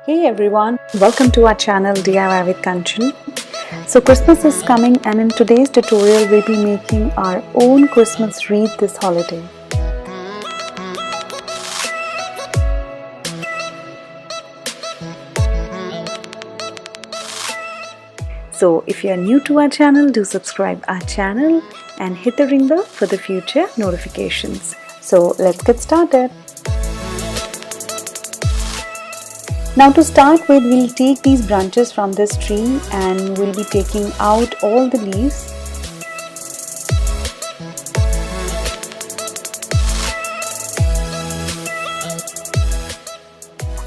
Hey everyone, welcome to our channel DIY with Kanchan. So Christmas is coming, and in today's tutorial we'll be making our own Christmas wreath this holiday. So if you are new to our channel, do subscribe our channel and hit the ring bell for the future notifications. So let's get started. Now to start with, we'll take these branches from this tree and we'll be taking out all the leaves.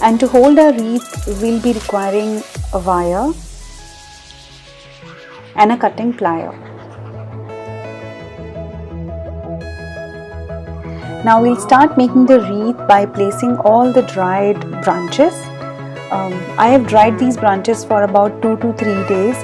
And to hold our wreath, we'll be requiring a wire and a cutting plier. Now we'll start making the wreath by placing all the dried branches. I have dried these branches for about 2 to 3 days.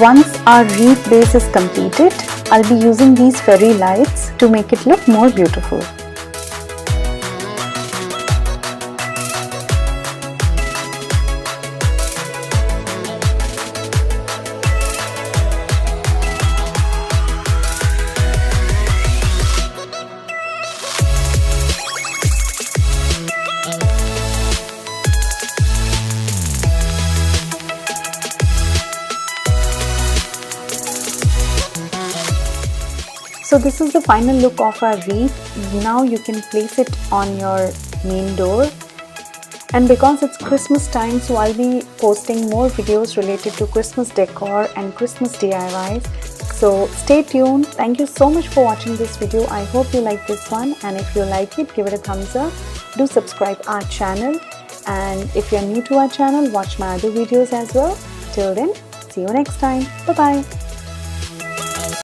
Once our wreath base is completed, I'll be using these fairy lights to make it look more beautiful. So this is the final look of our wreath. Now you can place it on your main door. And because it's Christmas time, so I'll be posting more videos related to Christmas decor and Christmas DIYs. So stay tuned. Thank you so much for watching this video. I hope you like this one, and if you like it, give it a thumbs up. Do subscribe our channel, and if you're new to our channel, watch my other videos as well. Till then, see you next time. Bye bye.